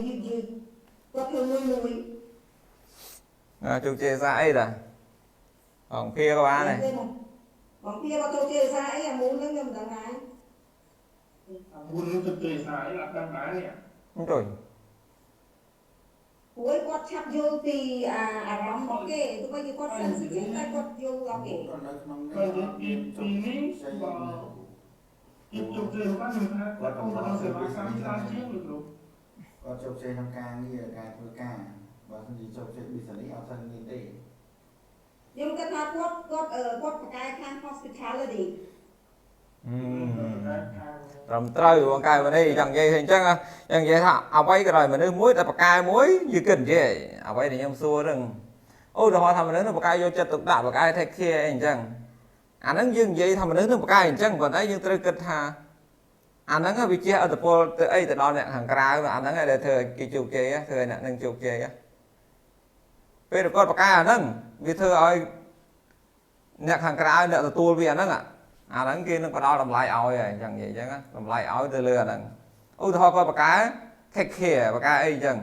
គាត់ធ្វើមួយ ជោគជ័យសារអីតាបងភាក៏បានដែរបងភាគាត់ជោគជ័យសារអីអាមូលហ្នឹងខ្ញុំមិនដឹងហើយមូលនឹងជោគជ័យសារអីអត់ដឹងដែរនេះចុយព្រោះគាត់ឆាប់យល់ពីអារម្មណ៍របស់គេទោះបីជាគាត់ sensitive តែគាត់យល់ដល់គេគាត់នៅក្នុងពីនេះបើជោគជ័យរបស់ខ្ញុំថាគាត់កំពុងសេវាកម្មច្រើនជាងលោកគ្រូគាត់ជោគជ័យក្នុងការងារការធ្វើការបើមិនជោគជ័យ business អត់ស្អាតនេះទេខ្ញុំគិតថាគាត់ប្រកែកខាង hospitality ត្រឹមត្រូវបងកែវនេះចង់និយាយថាអញ្ចឹងនិយាយថាអ្វីក៏ដោយមនុស្សមួយតែប្រកែមួយយឺគិតនិយាយអ្វីដែលខ្ញុំសួរហ្នឹងឧទាហរណ៍ថាមនុស្សនឹងប្រកែយកចិត្តទុកដាក់ប្រកែ take care អីអញ្ចឹងអាហ្នឹងយើងនិយាយថាមនុស្សនឹងប្រកែអញ្ចឹងប៉ុន្តែយើងត្រូវគិតថាអាហ្នឹងវាជាអត្តពលទៅអីទៅដល់អ្នកខាងក្រៅអាហ្នឹងដែលធ្វើឲ្យគេជោគជ័យធ្វើឲ្យអ្នកនឹងជោគជ័យពេលគាត់ប្រកែអាហ្នឹងវាធ្វើឲ្យអ្នកខាងក្រៅអ្នកទទួលវាអាហ្នឹងអាហ្នឹងគេនឹងផ្ដល់តម្លៃឲ្យហើយអញ្ចឹងនិយាយអញ្ចឹងតម្លៃឲ្យទៅលើអាហ្នឹងឧទាហរណ៍គាត់ប្រកែ take care ប្រកែអីអញ្ចឹង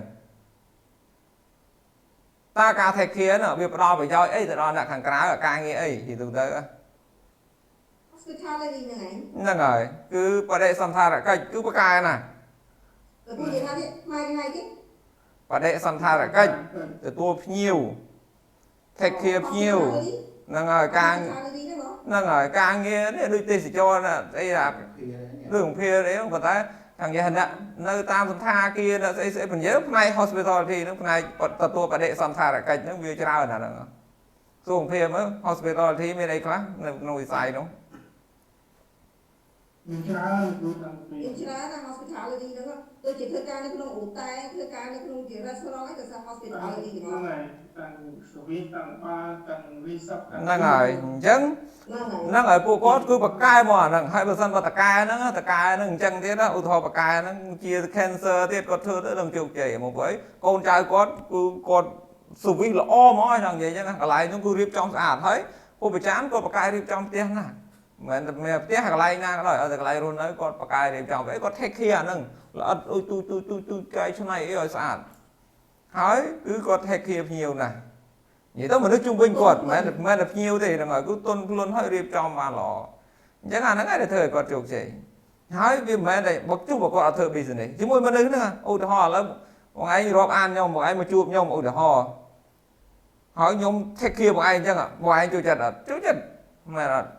តើការ take care នោះវាផ្ដល់ប្រយោជន៍អីទៅដល់អ្នកខាងក្រៅការងារអីនិយាយទៅ hospitality ហ្នឹងហើយគឺបដិសន្ធារកិច្ចគឺប្រកែណាទទួលនិយាយថានេះថ្ងៃគេបដិសន្ធារកិច្ចទទួលភ្ញៀវ take care ភ្ញៀវហ្នឹងហើយការហ្នឹងហើយការងារនេះដូចទេសចរណ៍អីអារឿងភារអីហ្នឹងប៉ុន្តែខាងយេអ្នកនៅតាមសន្តាគារស្អីស្អីបញ្ញើផ្នែក hospitality ហ្នឹងផ្នែកទទួលបដិសន្ធារកិច្ចហ្នឹងវាច្រើនណាស់ហ្នឹងសួរភារមើល hospitality មានអីខ្លះនៅក្នុងវិស័យនោះមានច្រើនគឺតាំងពីមានច្រើនណា hospitality ហ្នឹងដូចជាធ្វើការនៅក្នុងអូតែធ្វើការនៅក្នុងជា restaurant ឯងក៏ថា hospitality ទាំងអស់តាំង service តាំង bar តាំង resort ហ្នឹងហើយអញ្ចឹងហ្នឹងហើយពួកគាត់គឺបកកែមកអាហ្នឹងហើយបើសិនបើតកែហ្នឹងអញ្ចឹងទៀតណាឧទាហរណ៍បកកែហ្នឹងជា cancer ទៀតគាត់ធ្វើទៅនឹងជោគជ័យមកព្រោះកូនចៅគាត់គឺគាត់ service ល្អហ្មងហ្នឹងនិយាយអញ្ចឹងកន្លែងហ្នឹងគឺរៀបចំស្អាតហើយពួកប្រចាំគាត់បកកែរៀបចំផ្ទះណាមិនតែផ្ទះកន្លែងណាក៏ដោយតែកន្លែងរស់នៅគាត់បកកែរៀបចំគាត់ take care អាហ្នឹងល្អិតទូកែច្នៃអីឲ្យស្អាតហើយគឺគាត់ take care ភ្ញៀវណានិយាយទៅមនុស្សជុំវិញគាត់មិនមែនតែភ្ញៀវទេហ្នឹងហើយគឺទុនខ្លួនហើយរៀបចំបានល្អអញ្ចឹងអាហ្នឹងឯងដែលធ្វើឲ្យគាត់ជោគជ័យហើយវាមិនមែនតែបើជួបគាត់អត់ធ្វើ business ជាមួយមនុស្សហ្នឹងឧទាហរណ៍ឥឡូវបងឯងរាប់អានខ្ញុំបងឯងមកជួបខ្ញុំឧទាហរណ៍ហើយខ្ញុំ take care បងឯងអញ្ចឹងបងឯងចូលចិត្តអត់ចូលចិត្តមែនអត់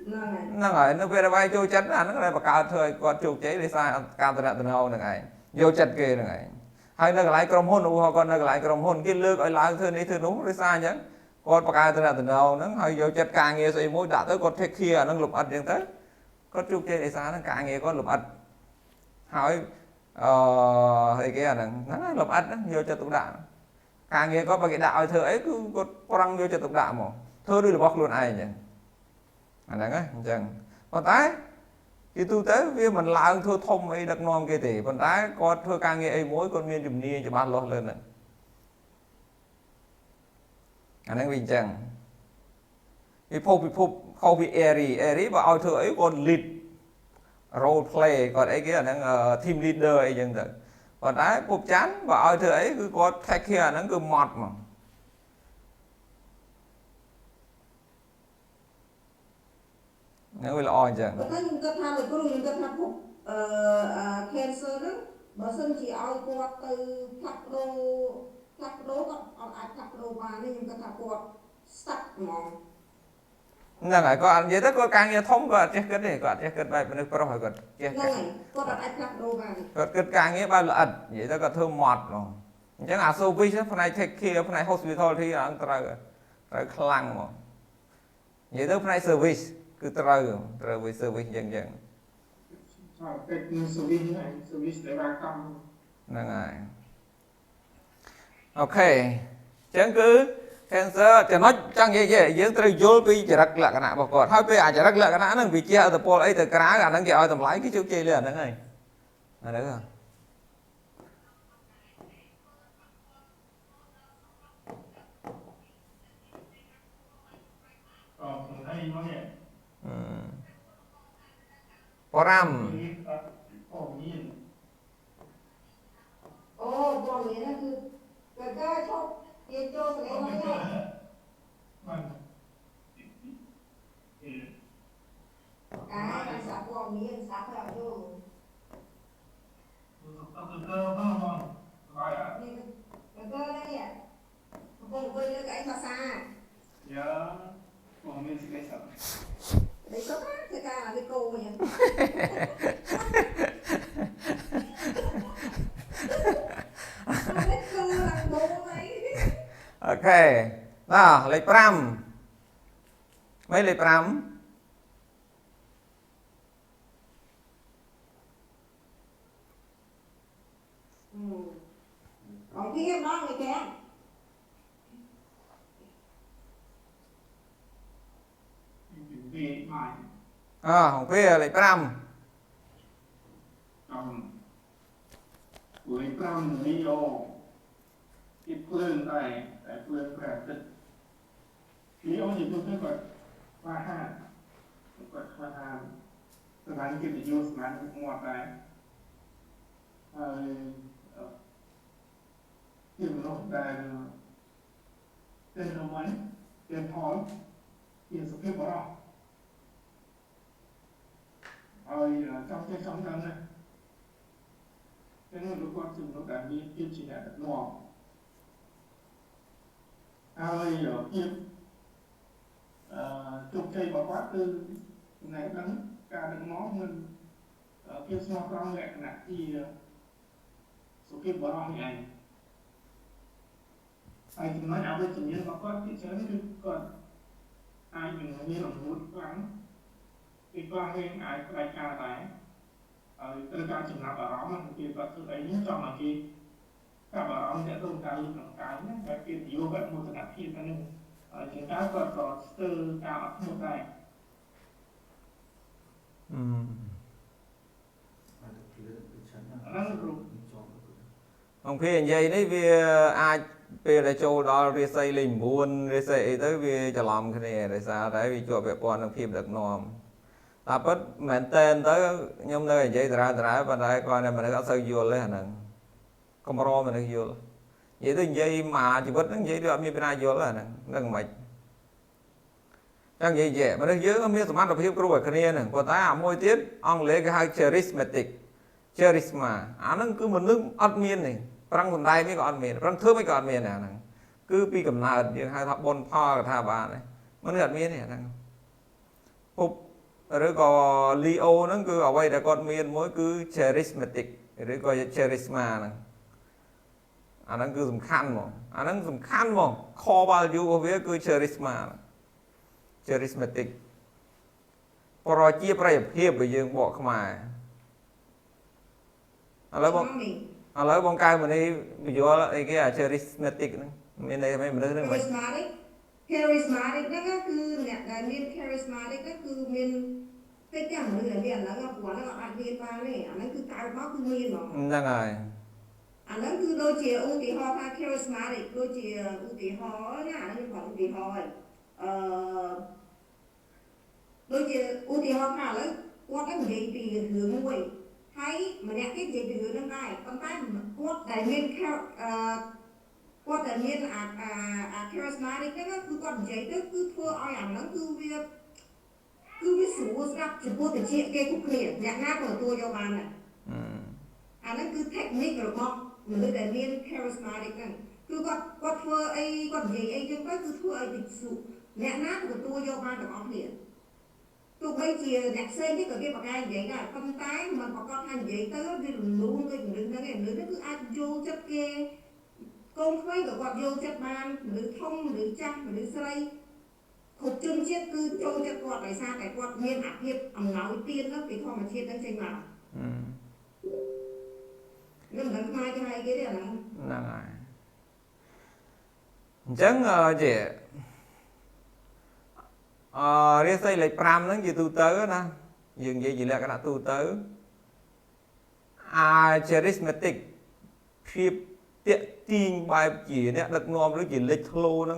ហ្នឹងហើយនៅពេលដែលបងឯងចូលចិត្តអាហ្នឹងដែលបង្កើតធ្វើឲ្យគាត់ជោគជ័យដោយសារការតំណែងហ្នឹងឯងយកចិត្តគេហ្នឹងឯងហើយនៅកន្លែងក្រុមហ៊ុនឧទាហរណ៍គាត់នៅកន្លែងក្រុមហ៊ុនគេលើកឲ្យឡើងធ្វើនេះធ្វើនោះដោយសារអញ្ចឹងគាត់បង្កើតតំណែងហ្នឹងហើយយកចិត្តការងារស្អីមួយដាក់ទៅគាត់ take care អាហ្នឹងលំអិតអញ្ចឹងទៅគាត់ជោគជ័យដោយសារហ្នឹងការងារគាត់លំអិតហើយអីគេអាហ្នឹងហ្នឹងលំអិតហ្នឹងយកចិត្តទុកដាក់ការងារគាត់បើគេដាក់ឲ្យធ្វើអីគឺគាត់ប្រឹងយកចិត្តទុកដាក់មកធ្វើដូចរបស់ខ្លួនឯងអញ្ចឹងអាហ្នឹងអញ្ចឹងប៉ុន្តែជាទូទៅវាមិនឡើងធ្វើធំអីដឹកនាំគេទេប៉ុន្តែគាត់ធ្វើការងារអីមួយគាត់មានជំនាញច្បាស់លាស់លើហ្នឹងអាហ្នឹងវាអញ្ចឹងពិភពខុសពី Airy បើឲ្យធ្វើអីគាត់ lead role play គាត់អីគេអាហ្នឹង team leader អីចឹងទៅប៉ុន្តែពុកច័ន្ទបើឲ្យធ្វើអីគឺគាត់ take care អាហ្នឹងគឺម៉ត់មកហ្នឹងវាល្អអញ្ចឹងតែខ្ញុំគិតថាលោកគ្រូខ្ញុំគិតថាពុកcancer ហ្នឹងបើសិនជាឲ្យគាត់ទៅផ្លាស់ប្ដូរគាត់អត់អាចផ្លាស់ប្ដូរបានទេខ្ញុំគិតថាគាត់ stuck ហ្មងហ្នឹងហើយគាត់និយាយទៅគាត់ការងារធំគាត់អត់ចេះគិតទេគាត់ចេះគិតបែបមនុស្សប្រុសហើយគាត់ចេះហ្នឹងហើយគាត់អត់អាចផ្លាស់ប្ដូរបានគាត់គិតការងារបែបល្អិតនិយាយទៅគាត់ធ្វើម៉ត់ហ្មងអញ្ចឹងអា service ផ្នែក take care ផ្នែក hospitality អាហ្នឹងត្រូវខ្លាំងហ្មងនិយាយទៅផ្នែក service គឺត្រូវវា service អញ្ចឹងពេកនឹង service ហ្នឹង service សេវាកម្មហ្នឹងហើយអូខេអញ្ចឹងគឺ cancer ចំណុចចង់និយាយយើងត្រូវយល់ពីចរិតលក្ខណៈរបស់គាត់ហើយពេលអាចរិតលក្ខណៈហ្នឹងវាជាអត្តពលអីទៅក្រៅអាហ្នឹងគេឲ្យតម្លៃគេជោគជ័យលើអាហ្នឹងហើយអាហ្នឹងហើយមកនេះបរ៉ាំ tiền cho cái đấy thôi nhá cái là sắp vào miếng sắp vào vô cái cơ đây ạ cùng với cái massage dạ còn mình sẽ cái đấy sốc á cái ca là cái cô nhỉ cái cơ là bố ấy ok nào lấy pram mấy lấy pram còn kia đó người kén vì mãi không phê lấy pram với năm lý do cái phương này tại phương khỏe tích lý do gì tôi thấy gọi hoa hàn gọi hoa hàn từนั้นคือจะยูสนั้นหมดได้ที่มันลงได้เป็นทำไมเป็นพร้อมเป็นสุขภาพเราtrong cái trong đó này cái này lúc quan trọng nó đã đi tiên chỉ là nọ ai ở kia chụp cây bảo quát từ này đắng cả đằng nó mình kia so con lẹ nè thì số kia bảo nó như này ai thì nói áo với chủ nhân bảo quát thì chớ đi còn ai mình như là muốn lắng thì qua bên ai đại ca đấy từการchỉnh nạp ở đó mình thì vật thực ấy nhất trong là khi các bảo ông sẽ tồn tại như một cái nhé cái kia thì vô vậy một cái đặc biệt nên chúng ta còn có từ cao một này ông phê vậy đấy vì ai phê là châu đó vì xây linh buồn vì xây tới vì cho làm cái này để sao đấy vì chùa việc quan ông phim được nòm ta bất mệnh tên tới nhóm nơi vậy ra và đây coi này mình đã xây vô lấy hả nè không ro mình được vô vậy tới vậy mà chỉ bất nó vậy được như bên ai vô là nè nâng mạch đang vậy vậy mà nó dưới không biết smart of hip rồi cái này nè còn tại môi tiết ông lấy cái hai charisma nó cứ một nước admin này răng còn đây mới có admin răng thưa mới có admin nè cứ pi cầm nào như hai thằng bon pha thà bà này nó được admin này nè rồi có Leo nó cứ ở đây là con miền mỗi cứ charismatic rồi có charisma này nó cứ dùng khăn mà nó dùng khăn mà kho bao nhiêu với cứ charismatic pro chia phải hiệp bây giờ bỏ không mà lấy bông cay mình đi bây giờ cái charismatic này bên đây mấy mình nói charismatic đó cứ nè là miền charismatic đó cứ miền cái chẳng là miền là cái của nó là miền ba này nó cứ cao quá cứ miền mà đang rồi nó cứ đôi chia ưu tí ho ha charismatic đôi chia ưu tí ho nha nó còn ưu tí ho đôi chia ưu tí ho ha lấy qua cái gì thì hướng người hay mà nè cái gì thì hướng đằng này con tay qua đại miền qua đại miền charismatic đó cứ còn giấy đó cứ thua ai ăn nó cứ biết số gặp chỉ có thể chia cái cục liền nhạc nát của tôi cho bạn này nó cứ technique rồi không mình đại miền charismatic này cứ còn thua ai còn gì ai chứ cứ thua ai lịch sự nhạc nát của tôi cho bạn được ăn liền tụi bây giờ nhạc xây cái bậc ai vậy là con cái mà có con hành vậy tới cái luôn cái đừng nó cứ ăn vô chất kia công khai của quạt vô chất ban nữ thông nữ chắc nữ xây hộp chân chiếc cứ trâu chất quạt này xa cái quạt miên ạc hiệp ẩm ngáo tiên đó thì không mà chiết đang tranh vào nhưng mà hai cái đấy là rồi chẳng gì riêng xây lại pram nó gì tu tớ nè dừng vậy gì là cái nào tu tớ charismatic phiếp tiện tin bài chỉ nè được ngon nó chỉ lịch lô nó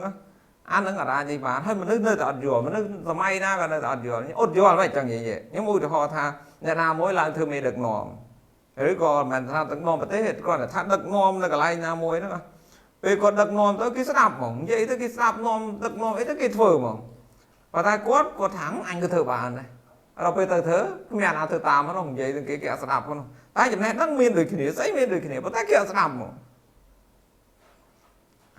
ăn nó ra gì mà thôi mình nơi tọt dừa mình nó may na cái nơi tọt dừa ốt dừa vậy chẳng gì vậy nhưng mùi họ tha nhà nào mỗi lần thường mình được ngon rồi còn mà tha được ngon mà thế hết còn là tha được ngon là cái này nào mùi nữa ពេលគាត់ដឹកនាំទៅគេស្ដាប់ហ្មងនិយាយទៅគេស្ដាប់នាំដឹកនាំអីទៅគេធ្វើហ្មងប៉ុន្តែគាត់ថាអញក៏ធ្វើបានដែរដល់ពេលទៅធ្វើគ្មានអាធ្វើតាមហ្នឹងនិយាយទៅគេអត់ស្ដាប់ហ្នឹងតែចំណេះដឹងមានដូចគ្នាស្អីមានដូចគ្នាប៉ុន្តែគេអត់ស្ដាប់ហ្មង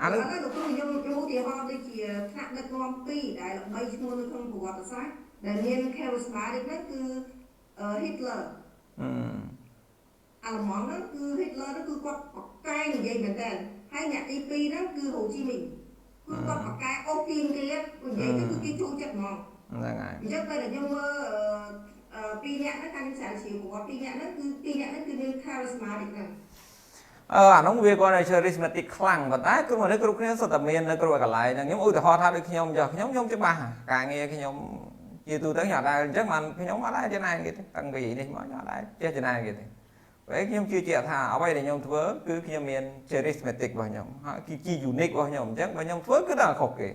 អានេះលោកគ្រូខ្ញុំឧទាហរណ៍ដូចជាថ្នាក់ដឹកនាំពីរដែលល្បីឈ្មោះនៅក្នុងប្រវត្តិសាស្ត្រដែលមាន charismatic ហ្នឹងគឺ Hitler អាល្លឺម៉ង់ហ្នឹងគឺ Hitler ហ្នឹងគឺគាត់បកកែនិយាយមែនតើហើយអ្នកទី2ហ្នឹងគឺ Ho Chi Minh គឺគាត់បកកែអូពីងគេនិយាយទៅគឺគេចូលចិត្តហ្មងហ្នឹងហើយអញ្ចឹងពេលដែលខ្ញុំមើលពីរអ្នកហ្នឹងតាមសារជាប្រវត្តិពីរអ្នកហ្នឹងគឺមាន charismatic ហ្នឹងអានោះវាគាត់ឲ្យ charismatic ខ្លាំងប៉ុន្តែគឺមនុស្សគ្រប់គ្នាសុទ្ធតែមាននៅគ្រប់កន្លែងហ្នឹងខ្ញុំឧទាហរណ៍ថាដូចខ្ញុំខ្ញុំច្បាស់ការងារខ្ញុំជាទូទៅខ្ញុំអត់ដែរអញ្ចឹងបានខ្ញុំអត់ដែរចំណាយគេទេតាំងពីនេះមកខ្ញុំអត់ដែរចេះចំណាយគេទេពេលខ្ញុំជឿជាក់ថាអ្វីដែលខ្ញុំធ្វើគឺខ្ញុំមាន charismatic របស់ខ្ញុំហើយគឺជា unique របស់ខ្ញុំអញ្ចឹងបើខ្ញុំធ្វើគឺដល់ខុសគេ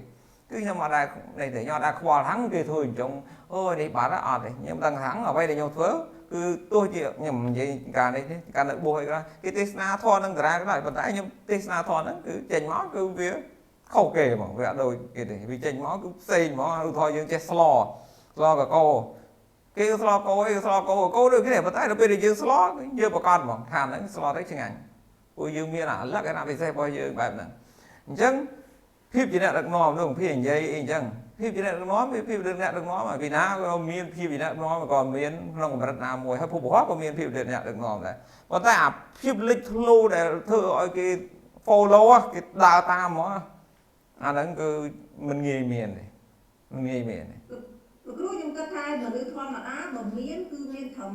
គឺខ្ញុំអត់ដែរនេះទេខ្ញុំអត់ដែរខ្វល់ហាំងគេធ្វើអញ្ចឹងអូនេះបាត់អត់ទេខ្ញុំដឹងហាំងអ្វីដែលខ្ញុំធ្វើគឺទោះជាខ្ញុំនិយាយការនេះការនៅបួសអីក៏គេទេសនាធម៌នឹងតារាក៏ដែរប៉ុន្តែខ្ញុំទេសនាធម៌ហ្នឹងគឺចេញមកគឺវាខុសគេហ្មងវាអត់ដូចគេទេវាចេញមកគឺផ្សេងហ្មងឧទាហរណ៍យើងចេះស្លកកោគេស្លកោអីស្លកោដូចគ្នាប៉ុន្តែដល់ពេលដែលយើងស្លយើងប្រកាសហ្មងថាហ្នឹងស្លទៅឆ្ងាញ់ពួកយើងមានអាលក្ខណៈពិសេសរបស់យើងបែបហ្នឹងអញ្ចឹងភាពជាអ្នកដឹកនាំនោះភាពនិយាយអីអញ្ចឹងភាពជាអ្នកដឹកនាំវាភាពអ្នកដឹកនាំពីណាក៏មានភាពជាអ្នកដឹកនាំក៏មានក្នុងកម្រិតណាមួយហើយពុទ្ធបរិស័ទក៏មានភាពជាអ្នកដឹកនាំដែរប៉ុន្តែអាភាពលេចធ្លោដែលធ្វើឲ្យគេ follow គេដើរតាមហ្មងអាហ្នឹងគឺមិនងាយមានទេមិនងាយមានទេលោកគ្រូខ្ញុំគិតថាមនុស្សធម្មតាបើមានគឺមានត្រឹម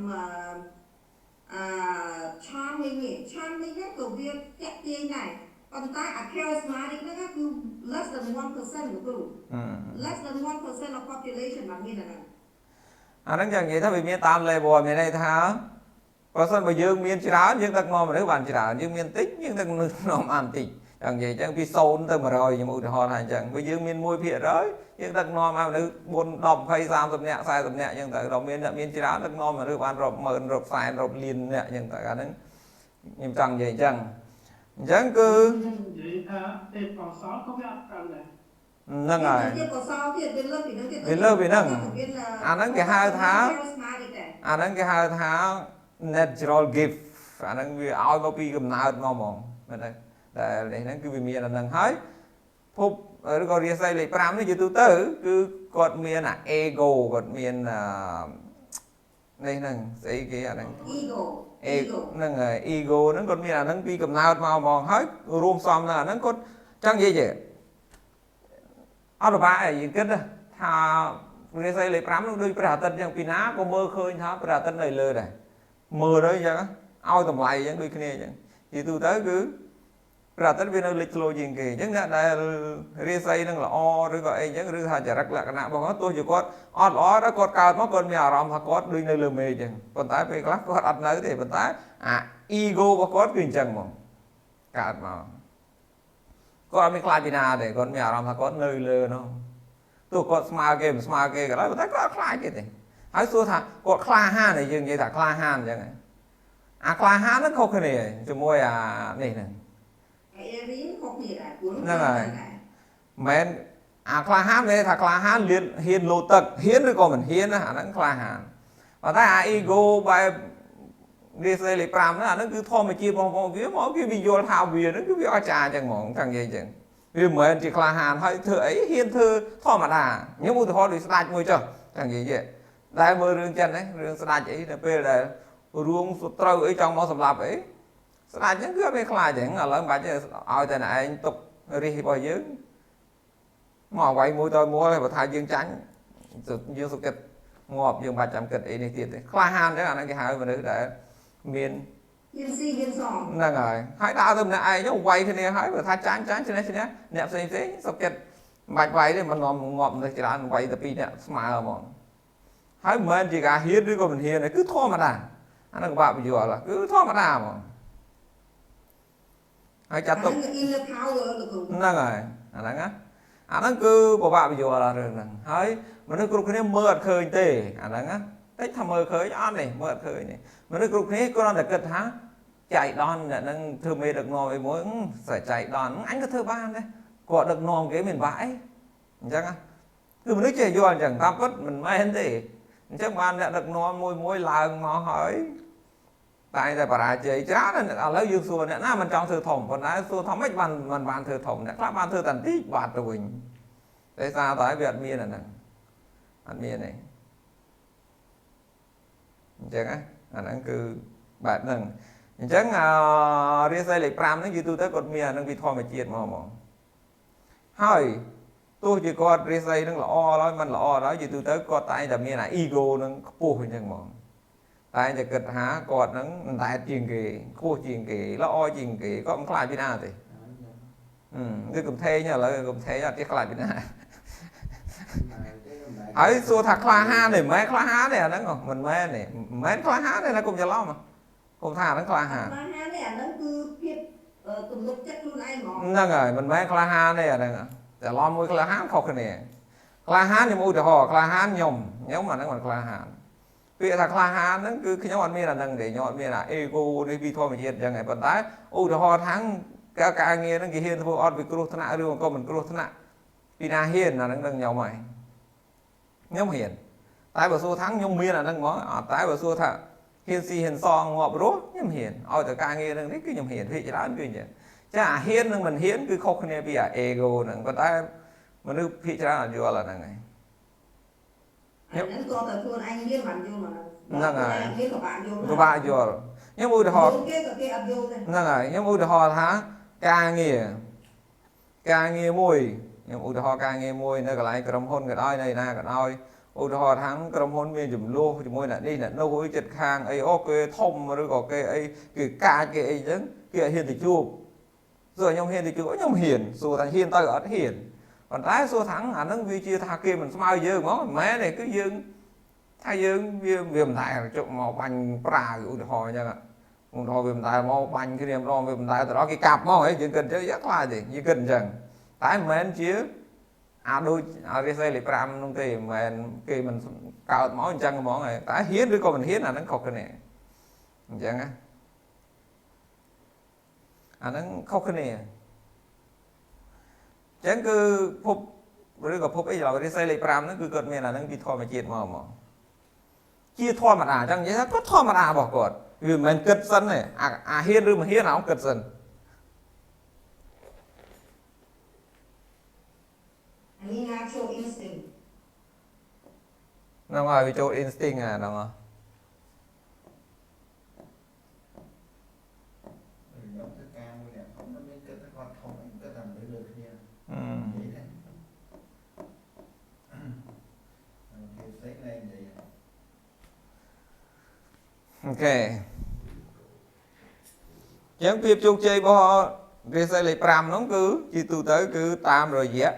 charming ហ្នឹងក៏វាតាក់ទាញដែរប៉ុន្តែ charismatic ហ្នឹងគឺ less than 1% លោកគ្រូ less than 1% of population បានមានហ្នឹងអាហ្នឹងយ៉ាងនិយាយថាវាមានតាម level មានន័យថាបើសិនបើយើងមានច្រើនយើងដឹកនាំមនុស្សបានច្រើនយើងមានតិចយើងដឹកនាំបានតិចយ៉ាងនិយាយអញ្ចឹងពី0ទៅ100ខ្ញុំឧទាហរណ៍ថាអញ្ចឹងបើយើងមាន 1% យើងដឹកនាំឲ្យមនុស្ស4 10 20 30នាក់40នាក់អញ្ចឹងទៅដល់មានអ្នកមានច្រើនដឹកនាំមនុស្សបានរាប់ម៉ឺនរាប់សែនរាប់លានអ្នកអញ្ចឹងទៅអាហ្នឹងខ្ញុំចង់និយាយអញ្ចឹងអញ្ចឹងគឺនិយាយថាទេពកោសលក៏វាអត់ត្រូវដែរហ្នឹងហើយទេពកោសលទៀតវាលើសពីហ្នឹងទៀតវាលើសពីហ្នឹងអាហ្នឹងគេហៅថាអាហ្នឹងគេហៅថា natural gift អាហ្នឹងវាឲ្យមកពីកំណើតមកហ្មងមែនទេតែនេះហ្នឹងគឺវាមានអាហ្នឹងហើយភពឬក៏រាសីលេខ5នេះជាទូទៅគឺគាត់មានអា ego គាត់មាននេះហ្នឹងស្អីគេអាហ្នឹង ego ហ្នឹងហើយ ego ហ្នឹងគាត់មានអាហ្នឹងពីកំណើតមកហ្មងហើយរួមផ្សំនឹងអាហ្នឹងគាត់ចង់និយាយអត់បាក់យើងគិតថារាសីលេខ5នោះដូចព្រះអាទិត្យអញ្ចឹងពីណាក៏មើលឃើញថាព្រះអាទិត្យនៅលើដែរមើលទៅអញ្ចឹងឲ្យតម្លៃអញ្ចឹងដូចគ្នាអញ្ចឹងជាទូទៅគឺព្រះអាទិត្យវានៅលេចធ្លោជាងគេអញ្ចឹងអ្នកដែលរាសីនឹងល្អឬក៏អីអញ្ចឹងឬថាចរិតលក្ខណៈរបស់គាត់ទោះជាគាត់អត់ល្អដល់គាត់កើតមកគាត់មានអារម្មណ៍ថាគាត់ដូចនៅលើមេឃអញ្ចឹងប៉ុន្តែពេលខ្លះគាត់អត់នៅទេប៉ុន្តែអា ego របស់គាត់គឺអញ្ចឹងហ្មងកើតមកគាត់អត់មានខ្លាចពីណាទេគាត់មានអារម្មណ៍ថាគាត់នៅលើនោះទោះគាត់ស្មើគេមិនស្មើគេក៏ដោយប៉ុន្តែគាត់អត់ខ្លាចទេហើយសួរថាគាត់ក្លាហានទេយើងនិយាយថាក្លាហានអញ្ចឹងអាក្លាហានហ្នឹងខុសគ្នាជាមួយអានេះហ្នឹងរៀនខុសគ្នាដែរហ្នឹងហើយមិនអាក្លាហានមានថាក្លាហានលៀនហ៊ានលោទឹកហ៊ានឬក៏មិនហ៊ានណាអាហ្នឹងក្លាហានប៉ុន្តែអា ego បែបរាសីលេខ5ហ្នឹងអាហ្នឹងគឺធម្មជាតិរបស់វាមកគេវាយល់ថាវាហ្នឹងគឺវាអស្ចារ្យអញ្ចឹងហ្មងចង់និយាយអញ្ចឹងវាមិនមែនជាក្លាហានហើយធ្វើអីហ៊ានធ្វើធម្មតាខ្ញុំឧទាហរណ៍ដូចស្ដេចមួយចុះចង់និយាយដែរមើលរឿងចិនហ្នឹងរឿងស្ដេចអីនៅពេលដែលរួងត្រូវអីចង់មកសម្លាប់អីស្ដេចហ្នឹងគឺអត់មានខ្លាចទេឥឡូវមិនបាច់ឲ្យតែឯងទុករិះរបស់យើងមកវាយមួយតមួយបើថាយើងចាញ់យើងសុខចិត្តងាប់យើងមិនបាច់ចាំគិតអីនេះទៀតទេក្លាហានអញ្ចឹងអាហ្នឹងគេហៅមនុស្សដែលមានហ៊ានស៊ីហ៊ានសំហ្នឹងហើយដើរទៅម្នាក់ឯងហ្នឹងវាយគ្នាហើយបើថាចាញ់ឈ្នះអ្នកផ្សេងសុខចិត្តមិនបាច់វាយទេមិននាំងាប់ទៅច្រើនវាយតែ2អ្នកស្មើហ្មងហើយមិនមែនជាការហ៊ានឬក៏មិនហ៊ានទេគឺធម្មតាអាហ្នឹងបាក់បញ្យល់គឺធម្មតាហ្មងហើយចាត់ទុកហ្នឹងហើយអាហ្នឹងគឺពិបាកបញ្យល់រឿងហ្នឹងហើយមនុស្សគ្រប់គ្នាមើលអត់ឃើញទេអាហ្នឹងតិចថាមើលឃើញអត់ទេមើលអត់ឃើញទេមនុស្សគ្រប់គ្នាគ្រាន់តែគិតថា chạy đòn là nâng thưa mê được nòm với mỗi phải chạy đòn anh có thưa ban đấy có được nòm cái miền bãi chắc á cứ mình nói chơi vô chẳng tam bất mình men gì chắc ban đã được nòm môi lần mà hỏi tại là bà chơi chá nên là lấy dương xua nè mình trong thư thủng còn nói xua thòng mấy bàn thư thủng nè các ban thư tần tí bạt rồi mình tại sao tại Việt miên là nè ăn miên này chắc á anh ăn cứ bạn nâng chắc riêng xây lịch pram nó như tôi tới con miên nó bị thò mà chiết mà hỏi tôi chỉ có riêng xây nó là o đó mình là o đó như tôi tới có tay là miên là ego nó bù hình chẳng mong tạiจะเกิดหากอดนั้นตายจริงกี่คู่จริงกี่แล้วอ้อยจริงกี่ก็มันคลายไปหน้าสิcái cụm thê nhá là cụm thê là cái clài bên này ấy xua thật clài ha này mấy clài ha này nó không mình mấy clài ha này là cùng giờ lo mà cùng thà nó clài ha nó rồi mình mấy clài ha này là để lo mua clài ha không cái này clài ha thì mua được họ clài ha nhom nếu mà nó còn clài ha vì thật clài ha nó cứ khi nhóm anh mi là nâng để nhọn mi là ego đi vì thôi mà chuyện chẳng ngày vận tải ôi được họ tháng cả nghe nó hiền thôi on vì kêu thằng nào đưa con mình kêu thằng nào vì na hiền là nó nâng nhau mày nhóm hiền tái bờ xua thắng nhóm miên là nâng ngó tái bờ xua thà hiền si hiền song ngọt rốt nhóm hiền ôi từ ca nghe nâng đấy cứ nhóm hiền thì chỉ đáng chuyện vậy chả hiền nâng mình hiền cứ không nghe vì ego nâng còn tái mình cứ phi ra là vừa là nâng này anh có từ phương anh biết bạn vô mà nâng này biết của bạn vô của bạn vừa nhưng ui họ nâng này nhưng ui họ thá ca nghe mùi nhưng ui họ ca nghe mùi nơi cái lại cầm hôn cái đôi này na cái đôi ui họ thắng cầm hôn miền chùm lô chùm mùi là đi là nâu với chật khang ấy ok thông mà rồi có cái ấy cái ca cái ấy chứ kia hiền thì chụp rồi nhom hiền thì chụp nhom hiền số thằng hiền tay ở hiền còn tái số thắng nó vi chia tha kia mình smile dương ngó mé này cứ dương thay dương viêm tại chỗ màu bánh pra của họ nha ạ một họ viêm tại màu bánh cái niềm lo viêm tại từ đó cái cặp màu ấy chỉ cần chơi rất là gì như cần chẳng tái mến chứ đôi cái xe lịch ram không thì khi mình cào máu chân món này tái hiến với con mình hiến là nó khóc cái này chẳng á nó khóc cái này chẳng cứ phúc rồi gặp phúc ấy là cái xe lịch ram nó cứ cợt miền là nó bị thò mà chết mà chia thò mặt chẳng vậy có thò mặt bỏ cột vì mình cất sân này hiên rồi mà hiên nào cũng cất sân natural instinct nó ngoài vì chỗ instinct à nó ngờ ok chẳng việc chung chơi bo riêng xây lịch pram nó cứ chỉ tu tới cứ tam rồi gì á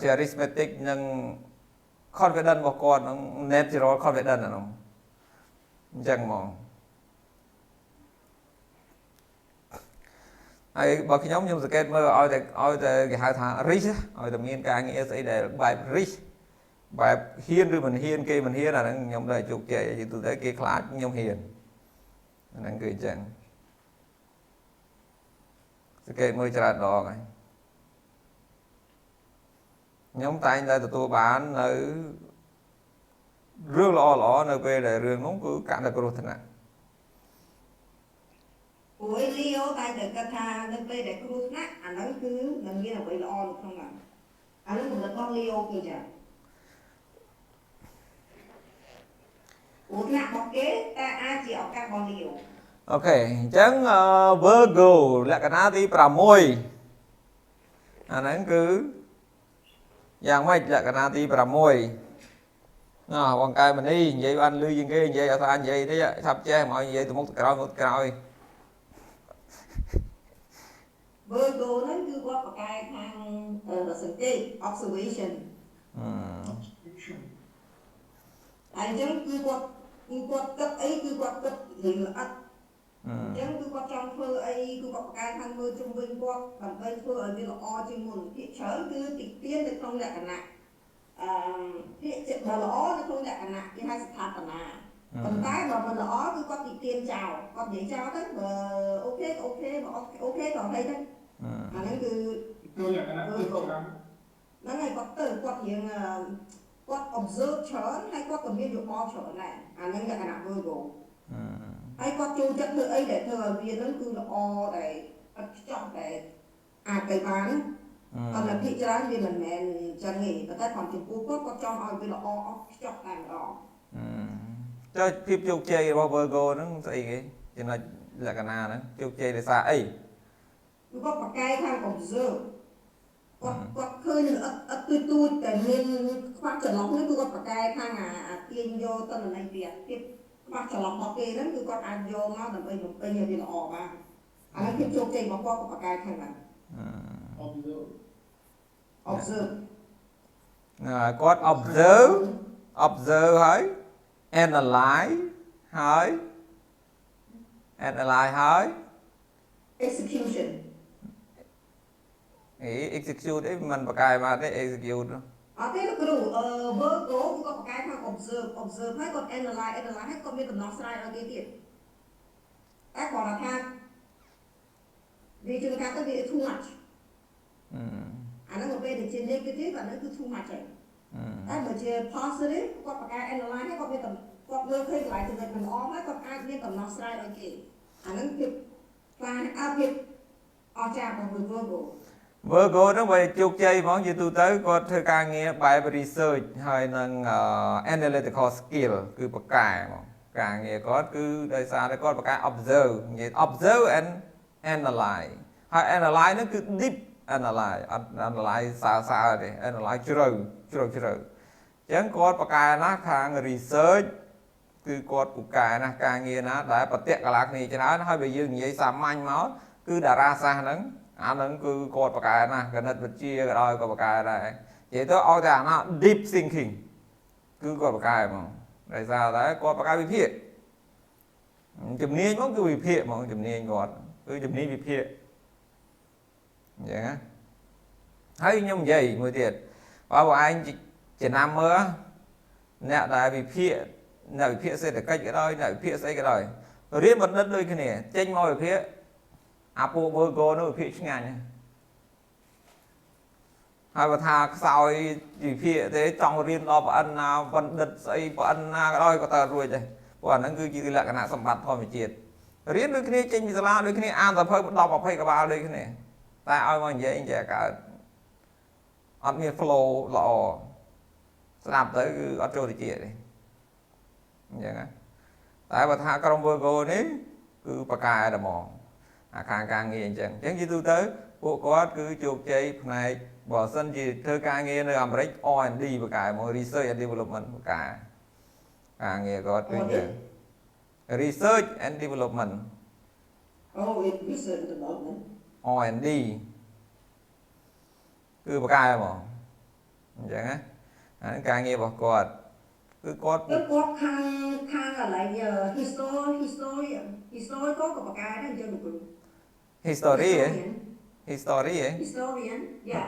charismatic nâng confident của con nó natural confident là nó chẳng mong ai bảo khi nhóm như skate mơ oi cái hai thằng rich oi tầm nhiên cái nghĩa sẽ để bài rich bài hiên rồi mình hiên kia mình hiên là nó nhóm đời chụp chạy thì tôi thấy kia class nhóm hiền nó cười chẳng skate mơ chả đỏ này nhóm tay ra từ tôi bán ở rương lọ nơi về để rương nó cứ cảm được rồi thế nào của Leo tay được cái tha nơi về để cứ nát nó cứ gần như là bị lọ không ạ nó cũng là con Leo kìa chả của nát bọc kế ta chỉ ở các con Leo ok chẳng Virgo là cái ná tí bà môi nó cứ dạng mấy là cái nào thì bà môi còn cái mình đi vậy anh lưu viên cái vậy anh vậy đấy sắp che mọi vậy từ một cái Virgo nó cứ qua cái thang sự cái observation anh chẳng cứ qua cấp ấy cứ qua cấp gì nữa chẳng cứ qua trong phơ ấy cứ qua cái thang mơ trung bình qua cầm cây phơ ở như là o trên một cái chớ cứ tịch tiên được không là cả nạ cái chuyện bà lõ nó không là cả nạ cái hai sự thật là còn cái mà mình lõ cứ có tiền chào con vậy chào đấy mà ok mà ok còn hay đấy nó cứ ตัวอย่างนั้นคือตัวนั้น nó này có từ quạt hiện quạt observe chớn hay quạt cầm viên được bao chớn này nó là cái nào vừa gồm hay quạt chung chất nữa ấy để thừa viên nó cứ là o để chọn để cái bán còn là thị trường thì mình chẳng nghĩ và ta còn chụp cú có cho hỏi vì là o chọn làm đó cho phim chụp chơi bao Virgo nó gì cái cho là cái nào đó chụp chơi để xa ấy cứ có một cái thang observe có khơi nữa tôiแต่เงินความฉลองนี่คือก็ประกายทางเตียงโยตอนในเบียดที่ความฉลองบอกเกนั่นคือก็โยมาแต่เป็นอย่างที่เราออกมาอันนั้นคือโจกใจบอกว่าประกายทางนั้น observe có observe hỏi analyze hỏi execution execute đấy mình cái mà đấy execute thế là cái đủ Virgo cũng có cái thằng observe hay còn analyze hay còn biết tầm nó sai ở cái tiền cái còn là thang vì chúng ta có bị too much nó một bên thì trên negative và nó cứ too much ấy cái mà trên positive có cái analyze hay còn biết tầm có người thấy lại từ mình ôm hay còn ai biết tầm nó sai ở cái nó việc và việc ở trà của Virgo Virgo nó về chụp chơi món gì tôi tới có thời ca nghe bài research hay năng analytical skill cứ bậc cài mà càng nghe có cứ đời xa đấy có bậc cài observe and analyze hay analyze nó cứ deep analyze xa đấy analyze chừng chẳng có bậc cài nó hàng research cứ có bậc cài nó càng nghe nó đã bật tiệc cả lạc này cho nó hơi bị dừng vậy xàm manh máu cứ đã ra xa nắng nó cứ cột vào cái này cái nét vật chia cái đôi của cái này chỉ tôi ao ra nó deep thinking cứ cột vào cái mà tại sao đấy cột vào cái bị phiệt chùm niên nó cứ bị phiệt mà chùm niên cột cứ chùm niên bị phiệt vậy á thấy nhung dày mới thiệt bảo anh chỉ năm mưa nè đại bị phiệt sẽ được cách cái đôi nè bị phiệt xây cái đôi riêng vật đất đôi cái này tranh môi bị phiệt Apple Virgo nó bị phiền ngay hai bà thà sao gì phía thế trong riêng lo bạn vẫn đứt xây bạn đôi có tờ rồi đây còn nó cứ chỉ là cái nào sầm bạt thôi mà chết riêng đôi khi trên mình la đôi khi an tập hơi đọc học hay cả ba đôi khi này tại ai mà vậy anh trẻ cả ăn miếng flow lọ làm tới ở chỗ thì chết đi vậy á tại bà thà trong Virgo đấy cứ bà cài là mòn càng nghe chẳng như tôi tới bộ có cứ chụp chơi này bỏ sân gì thơ ca nghe nơi làm break on đi và cả một research and development cả càng nghe có tuyên truyền research and development research and development R&D cứ bà cái mà chẳng á càng nghe bỏ cọt cứ cọt khang là lại giờ history có của cái đó chưa được history ấy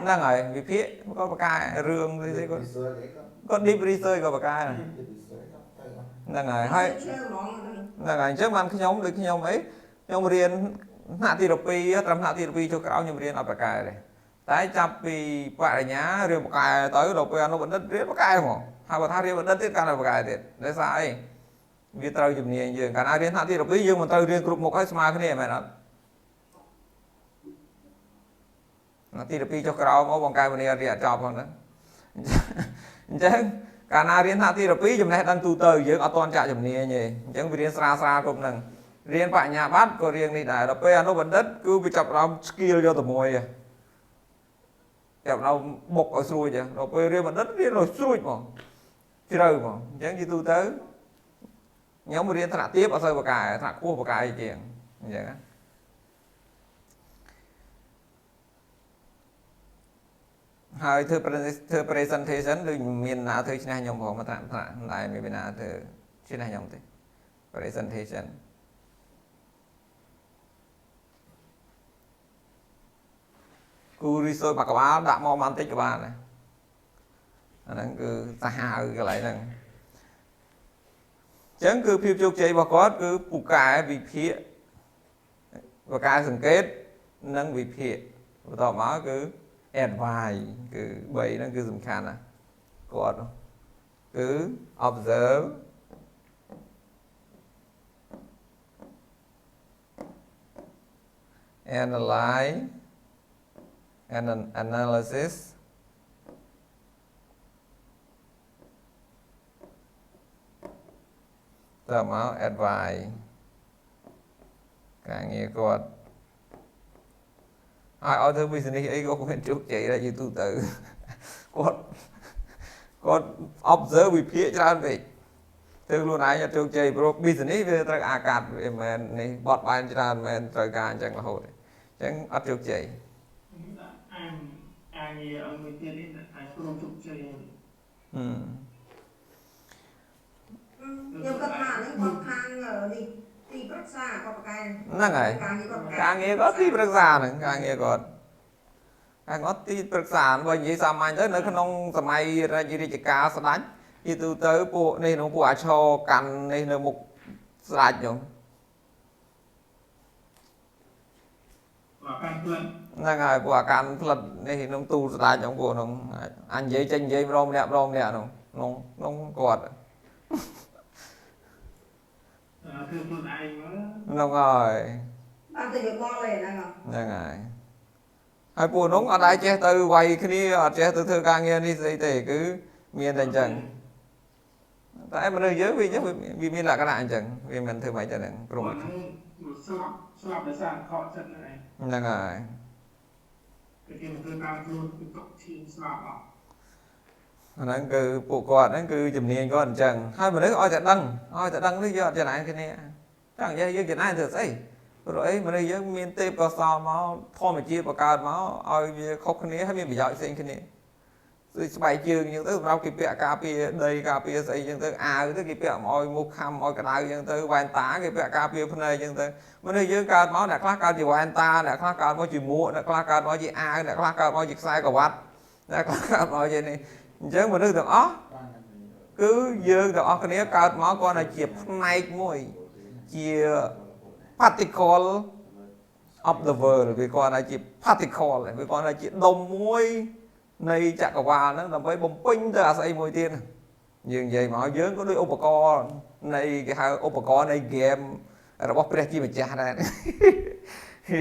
đang ở vì phía có bà cái rương gì có deep research có bà cái này đang ở hay đang ở trước mặt cái nhóm ấy nhóm riêng hạ tỷ độc pi trăm hạ tỷ độc pi cho cáo nhóm riêng ở bà cái này tại chập vì bạn nhá riêng bà cái tới độc pi nó vẫn đất riêng bà cái mà hai bà tha riêng vẫn đất tiết can là bà cái đấy để sao ấy vì tao chụp nhiều dương cả ai riêng hạ tỷ độc pi dương mà tao riêng group một cái smart cái này mày nó tỷ độc pi cho cáo máu bằng cái này riêng chọc hơn đó chứ cả ai riêng hạ tỷ độc pi chụp này đang tu tơ dương ở toàn chạy chụp nhiều nhỉ chứ vì riêng xa cũng nằng riêng bạn nhà bắt có riêng đi đại độc pi nó vẫn đất cứ bị chọc làm skill cho tụi mồi chọc nó bộc ở xuôi chứ độc pi riêng vẫn đất riêng rồi xuôi mà chơi mà chứ như tu tới nhóm riêng thằng tiếp ở sơi bạc cài thằng cua bạc cài chuyện vậy á hai thưa presentation từ miền nào thưa trên này nhóm họ mà tạm lại miền nào thưa trên này nhóm thì presentation cú research bạc cá đã mò man tích các bạn này anh cứ ta hào cái lại này ចឹងគឺភាពជោគជ័យរបស់គាត់គឺពូកែវិភាគពូកែសង្កេតនិងវិភាគបន្តមកគឺ advice គឺ3ហ្នឹងគឺសំខាន់ណាគាត់គឺ observe analyze and analysis តើមក advice ការងារគាត់ឲ្យធ្វើ business អីក៏មិនជោគជ័យដែរយូរទូទៅគាត់ observe វិភាគច្រើនពេកធ្វើខ្លួនឯងអត់ជោគជ័យព្រោះ business វាត្រូវអាកាសវាមិនមែននេះបត់បែនច្រើនមិនមែនត្រូវការអញ្ចឹងរហូតទេអញ្ចឹងអត់ជោគជ័យអាងារឲ្យមួយទៀតនេះអាចព្រមជោគជ័យខ្ញុំគាត់ថានេះគាត់ខាងនេះទីប្រឹក្សាគាត់ប្រកែហ្នឹងហើយការងារគាត់ទីប្រឹក្សាហ្នឹងការងារគាត់គាត់ទីប្រឹក្សាបើនិយាយសាមញ្ញទៅនៅក្នុងសម័យរាជការស្ដេចយីទូទៅពួកនេះក្នុងពួកអាឈរកាន់នេះនៅមុខស្ដេចហ្នឹងហ្នឹងហើយពួកអាកាន់ផ្លិតនេះក្នុងទូស្ដេចហ្នឹងពួកហ្នឹងអញនិយាយចេញនិយាយម្ដងម្នាក់ក្នុងគាត់គឺខ្លួនឯងហ្នឹងហើយអត់ទៅយកមកទេហ្នឹងហើយពួកនោះអត់ដែរចេះទៅវាយគ្នាអត់ចេះទៅធ្វើការងារនេះស្អីទេគឺមានតែអញ្ចឹងតែមនុស្សយើងវាមានលក្ខណៈអញ្ចឹងវាមិនធ្វើម៉េចទៅហ្នឹងព្រមស្លាប់ដោយសារខកចិត្តហ្នឹងហើយគេមិនធ្វើការខ្លួនគឺទុកឈាមស្លាប់អស់ហ្នឹងគឺពួកគាត់ហ្នឹងគឺជំនាញគាត់អញ្ចឹងហើយមនុស្សឲ្យតែដឹងនេះយកអត់ចំណាយគ្នាចង់និយាយយើងចំណាយធ្វើស្អីព្រោះអីមនុស្សយើងមានទេពកោសល្យមកធម្មជាតិបង្កើតមកឲ្យវាខុសគ្នាហើយមានប្រយោជន៍ផ្សេងគ្នាស្បែកជើងអញ្ចឹងទៅសម្រាប់គេពាក់ការពារដីការពារស្អីអញ្ចឹងទៅអាវទៅគេពាក់មកឲ្យមុខខំឲ្យក្តៅអញ្ចឹងទៅវ៉ែនតាគេពាក់ការពារភ្នែកអញ្ចឹងទៅមនុស្សយើងកើតមកអ្នកខ្លះកើតជាវ៉ែនតាអ្នកខ្លះកើតមកជាមួកអ្នកខ្លះកើតមកជាអាវអ្នកខ្លះកើតមកជាខ្សែក្រវ៉ាត់អ្នកខ្លះកើតមកជានេះអញ្ចឹងមនុស្សទាំងអស់គឺយើងទាំងអស់គ្នាកើតមកគាត់តែជាផ្នែកមួយជា particle of the world វាគាត់ថាជា particle វាគាត់ថាជាដុំមួយនៃចក្រវាលហ្នឹងដើម្បីបំពេញទៅអាស្អីមួយទៀតយើងនិយាយមកយើងក៏ដូចឧបករណ៍នៃគេហៅឧបករណ៍នៃ game របស់ព្រះជាម្ចាស់ដែរ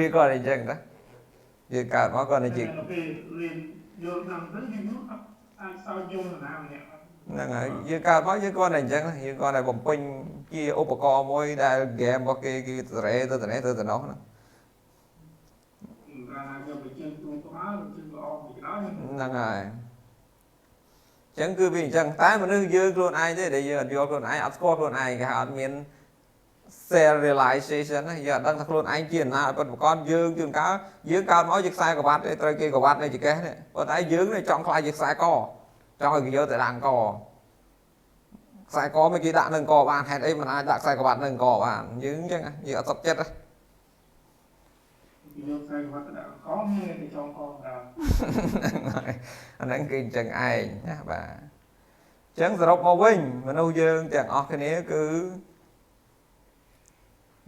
វាគាត់អញ្ចឹងណាយើងកើតមកគាត់តែជារៀនយល់ដឹងទៅយើងអាចសោយយល់ណាម្នាក់ហ្នឹងហើយយើងកើតមកយើងគាត់តែអញ្ចឹងយើងគាត់តែបំពេញជាឧបករណ៍មួយដែល game របស់គេគឺទៅរ៉េទៅទៅនេះទៅទៅនោះណាហ្នឹងហើយអញ្ចឹងគឺវាអញ្ចឹងតែមនុស្សយើងខ្លួនឯងទេដែលយើងអត់យល់ខ្លួនឯងអត់ស្គាល់ខ្លួនឯងគេហៅអត់មាន self realization ណាយើងអត់ដឹងថាខ្លួនឯងជាណាពិតប្រាកដយើងជួនកាលយើងកើតមកជាខ្សែក្រវ៉ាត់ទេត្រូវគេក្រវ៉ាត់នៅចកេះនេះប៉ុន្តែយើងចង់ខ្លាចជាខ្សែកចង់ឲ្យគេយកទៅដាក់កខ្សែកមិនគេដាក់នៅកបានហេតុអីមិនអាចដាក់ខ្សែក្រវ៉ាត់នៅកបានយើងអញ្ចឹងយើងអត់សុខចិត្តទេយកខ្សែក្រវ៉ាត់ទៅដាក់កមានតែចងកដល់អាហ្នឹងគឺអញ្ចឹងឯងណាបាទអញ្ចឹងសរុបមកវិញមនុស្សយើងទាំងអស់គ្នាគឺ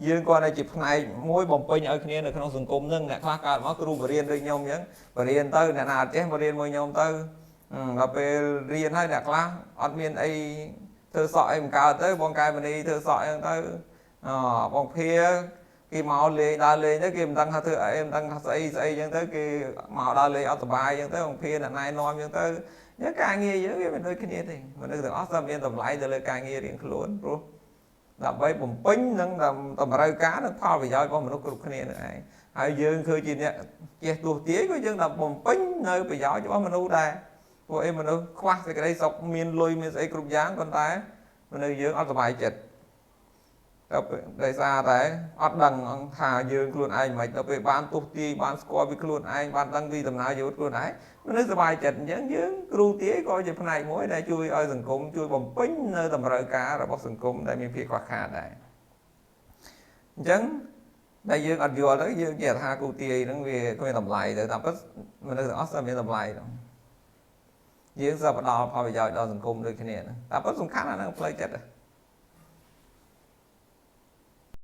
យើងគាត់តែជាផ្នែកមួយបំពេញឲ្យគ្នានៅក្នុងសង្គមហ្នឹងអ្នកខ្លះកើតមកគ្រូបរិញ្ញាដូចខ្ញុំអញ្ចឹងបរិញ្ញាទៅអ្នកណាអត់ចេះបរិញ្ញាមួយខ្ញុំទៅដល់ពេលរៀនហើយអ្នកខ្លះអត់មានអីធ្វើសក់អីមិនកើតទៅបងកែមនីធ្វើសក់អីទៅបងភាគេមកលេងដើរលេងទៅគេមិនដឹងថាធ្វើអីមិនដឹងថាស្អីអញ្ចឹងទៅគេមកដើរលេងអត់សុបាយអញ្ចឹងទៅបងភាអ្នកណែនាំអញ្ចឹងទៅយើងការងារយើងវាមិនដូចគ្នាទេមនុស្សទាំងអស់តែមានតម្លៃទៅលើការងាររៀងខ្លួនព្រោះដើម្បីបំពេញនឹងតម្រូវការនិងផលប្រយោជន៍របស់មនុស្សគ្រប់គ្នានឹងឯងហើយយើងឃើញជាអ្នកចេះទស្សន៍ទាយក៏យើងតែបំពេញនៅប្រយោជន៍របស់មនុស្សដែរពួកអីមនុស្សខ្វះសេចក្តីសុខមានលុយមានស្អីគ្រប់យ៉ាងប៉ុន្តែមនុស្សយើងអត់សុបាយចិត្តដល់ដោយសារតែអត់ដឹងថាយើងខ្លួនឯងមិនដល់ពេលបានទស្សន៍ទាយបានស្គាល់ពីខ្លួនឯងបានដឹងពីដំណើរជីវិតខ្លួនឯងមនុស្សសុបាយចិត្តអញ្ចឹងយើងគ្រូទាយក៏ជាផ្នែកមួយដែលជួយឲ្យសង្គមជួយបំពេញនៅតម្រូវការរបស់សង្គមដែលមានភាពខ្វះខាតដែរអញ្ចឹងដែលយើងអត់យល់ទៅយើងនិយាយថាគ្រូទាយហ្នឹងវាគ្មានតម្លៃទៅតាមពិតមនុស្សទាំងអស់តែមានតម្លៃហ្នឹងយើងសើផ្ដល់ផលប្រយោជន៍ដល់សង្គមដូចគ្នាហ្នឹងតាមពិតសំខាន់អាហ្នឹងផ្លូវចិត្ត